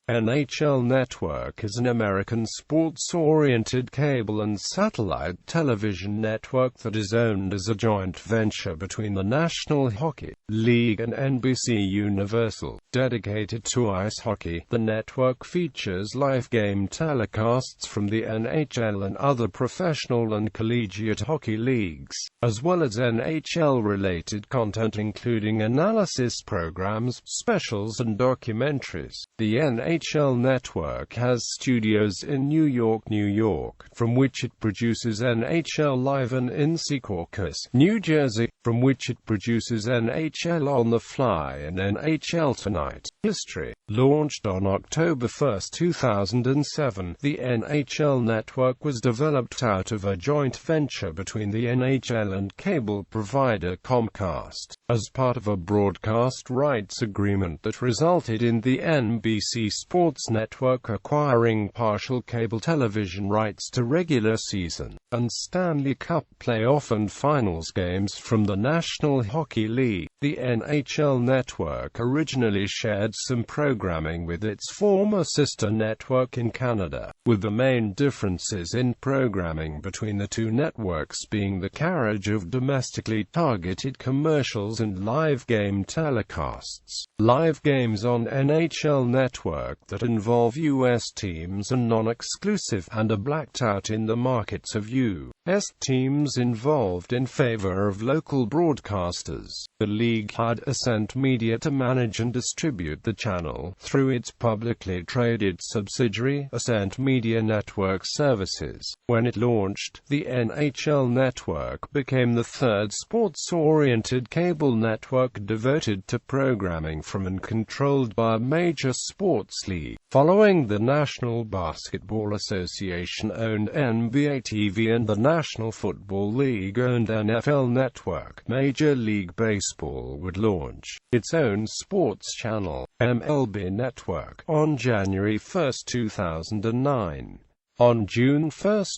NHL Network is an American sports-oriented cable and satellite television network that is owned as a joint venture between the National Hockey League and NBCUniversal. Dedicated to ice hockey, the network features live game telecasts from the NHL and other professional and collegiate hockey leagues, as well as NHL-related content including analysis programs, specials and documentaries. The NHL Network has studios in New York, New York, from which it produces NHL Live, and in Secaucus, New Jersey, from which it produces NHL On the Fly and NHL Tonight. History. Launched on October 1, 2007, the NHL Network was developed out of a joint venture between the NHL and cable provider Comcast, as part of a broadcast rights agreement that resulted in the NBC Sports Network acquiring partial cable television rights to regular season and Stanley Cup playoff and finals games from the National Hockey League. The NHL Network originally shared some programming with its former sister network in Canada, with the main differences in programming between the two networks being the carriage of domestically targeted commercials and live game telecasts. Live games on NHL Network that involve U.S. teams and non-exclusive and are blacked out in the markets of U.S. teams involved in favor of local broadcasters. The league hired Ascent Media to manage and distribute the channel through its publicly traded subsidiary, Ascent Media Network Services. When it launched, the NHL Network became the third sports-oriented cable network devoted to programming from and controlled by a major sports league. Following the National Basketball Association-owned NBA TV and the National Football League-owned NFL Network, Major League Baseball would launch its own sports channel, MLB Network, on January 1, 2009. On June 1,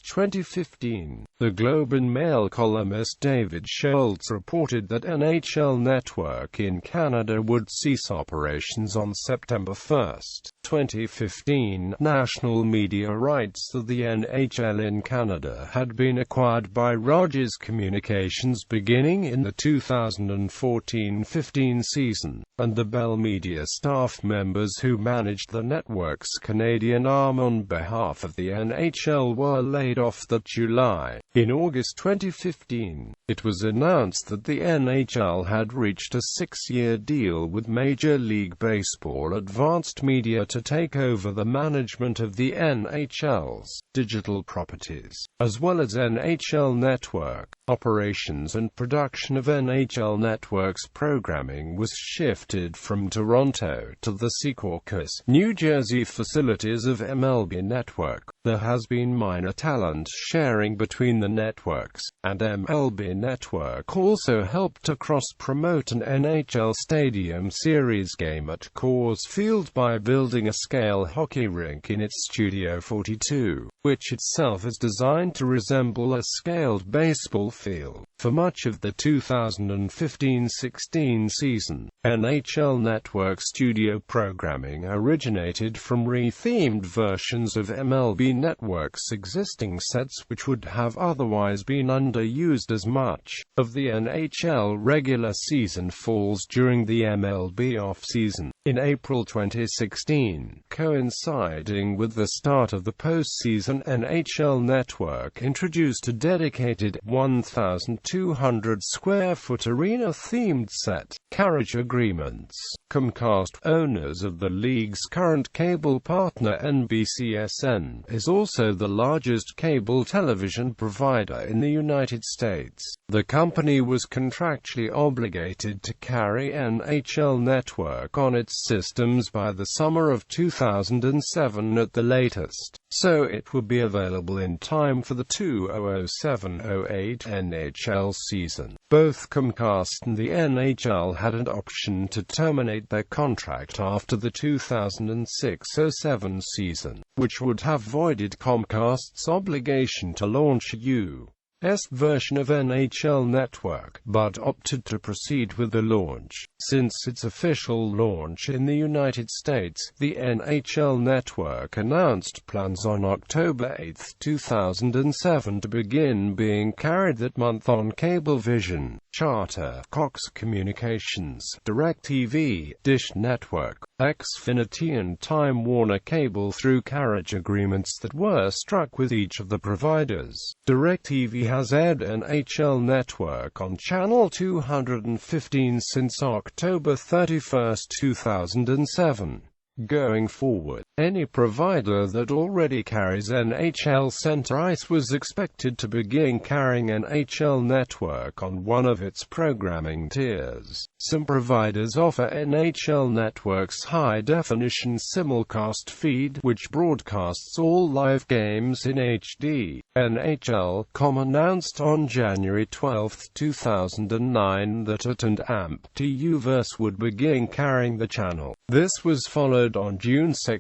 2015, the Globe and Mail columnist David Schultz reported that NHL Network in Canada would cease operations on September 1, 2015. National media rights to the NHL in Canada had been acquired by Rogers Communications beginning in the 2014-15 season, and the Bell Media staff members who managed the network's Canadian arm on behalf of the NHL were laid off that July. In August 2015, it was announced that the NHL had reached a 6-year deal with Major League Baseball Advanced Media to take over the management of the NHL's digital properties, as well as NHL Network. Operations and production of NHL Network's programming was shifted from Toronto to the Secaucus, New Jersey facilities of MLB Network. There has been minor talent sharing between the networks, and MLB Network also helped to cross-promote an NHL Stadium Series game at Coors Field by building a scale hockey rink in its Studio 42, which itself is designed to resemble a scaled baseball field. For much of the 2015-16 season, NHL Network studio programming originated from re-themed versions of MLB Network's existing sets which would have otherwise been underused as much of the NHL regular season falls during the MLB off-season. In April 2016, coinciding with the start of the postseason, NHL Network introduced a dedicated 1,200 square foot arena-themed set. Carriage agreements. Comcast, owners of the league's current cable partner NBCSN, is also the largest cable television provider in the United States. The company was contractually obligated to carry NHL Network on its systems by the summer of 2007 at the latest, so it would be available in time for the 2007-08 NHL season. Both Comcast and the NHL had an option to terminate their contract after the 2006-07 season, which would have voided Comcast's obligation to launch a U. version of NHL Network, but opted to proceed with the launch. Since its official launch in the United States, the NHL Network announced plans on October 8, 2007 to begin being carried that month on Cablevision, Charter, Cox Communications, DirecTV, Dish Network, Xfinity and Time Warner Cable through carriage agreements that were struck with each of the providers. DirecTV has aired NHL Network on Channel 215 since October 31, 2007. Going forward, any provider that already carries NHL Center Ice was expected to begin carrying NHL Network on one of its programming tiers. Some providers offer NHL Network's high-definition simulcast feed, which broadcasts all live games in HD. NHL.com announced on January 12, 2009 that IT and NBCUniversal would begin carrying the channel. This was followed on June 2,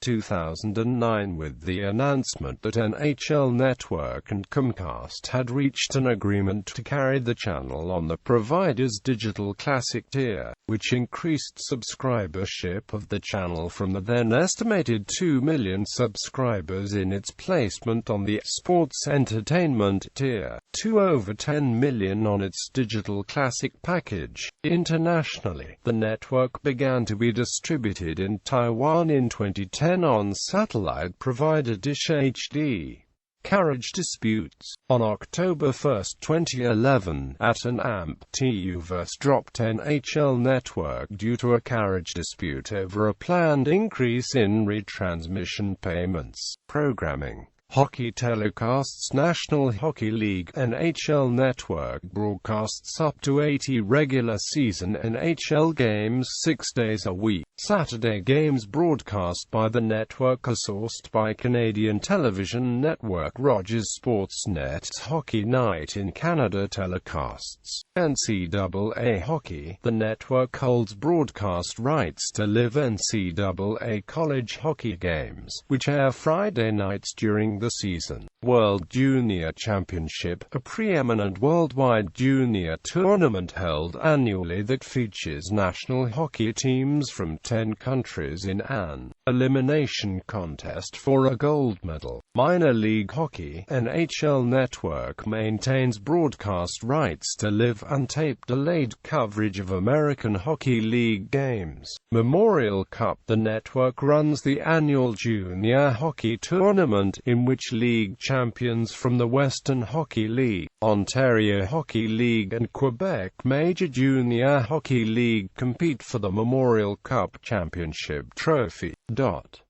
2009 with the announcement that NHL Network and Comcast had reached an agreement to carry the channel on the provider's digital classic tier, which increased subscribership of the channel from the then estimated 2 million subscribers in its placement on the sports entertainment tier, to over 10 million on its digital classic package. Internationally, the network began to be distributed in Taiwan in 2010 on satellite provider Dish HD. Carriage disputes. On October 1, 2011, IT and NBCUniversal dropped NHL Network due to a carriage dispute over a planned increase in retransmission payments. Programming. Hockey telecasts. National Hockey League NHL Network broadcasts up to 80 regular season NHL games 6 days a week. Saturday games broadcast by the network are sourced by Canadian television network Rogers Sportsnet's Hockey Night in Canada telecasts. NCAA Hockey. The network holds broadcast rights to live NCAA college hockey games, which air Friday nights during the season. World Junior Championship, a preeminent worldwide junior tournament held annually that features national hockey teams from 10 countries in an elimination contest for a gold medal. Minor League Hockey. NHL Network maintains broadcast rights to live untaped delayed coverage of American Hockey League games. Memorial Cup. The network runs the annual junior hockey tournament, in which league champions from the Western Hockey League, Ontario Hockey League and Quebec Major Junior Hockey League compete for the Memorial Cup Championship trophy.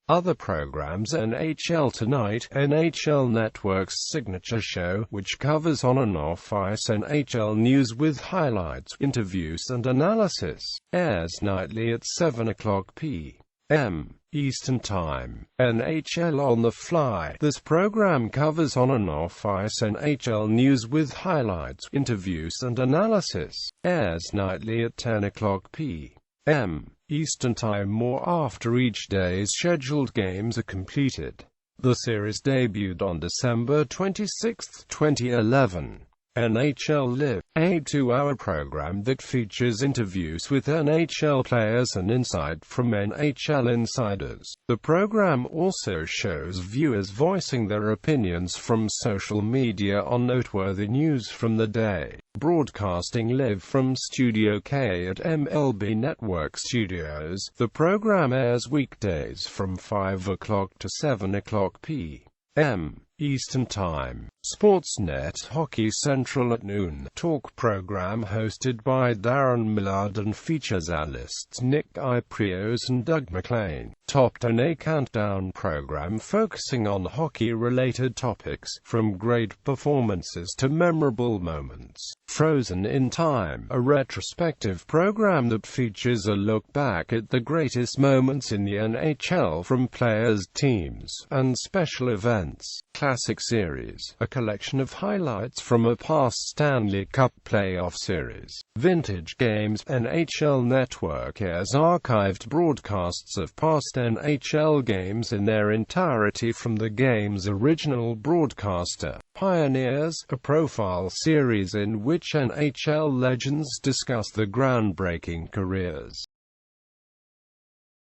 Other programs. NHL Tonight, NHL Network's signature show, which covers on and off ice NHL news with highlights, interviews and analysis, airs nightly at 7:00 p.m. Eastern Time. NHL on the Fly. This program covers on and off ice NHL news with highlights, interviews and analysis, airs nightly at 10:00 p.m. Eastern Time or after each day's scheduled games are completed. The series debuted on December 26, 2011. NHL Live, a 2-hour program that features interviews with NHL players and insight from NHL insiders. The program also shows viewers voicing their opinions from social media on noteworthy news from the day. Broadcasting live from Studio K at MLB Network Studios, the program airs weekdays from 5:00 to 7:00 p.m. Eastern Time. Sportsnet Hockey Central at noon. Talk program hosted by Darren Millard and features analysts Nick Iprios and Doug McLean. Top 10 A countdown program focusing on hockey-related topics, from great performances to memorable moments. Frozen in Time, a retrospective program that features a look back at the greatest moments in the NHL from players, teams, and special events. Classic Series, a collection of highlights from a past Stanley Cup playoff series. Vintage Games. NHL Network airs archived broadcasts of past NHL games in their entirety from the game's original broadcaster. Pioneers, a profile series in which NHL legends discuss the groundbreaking careers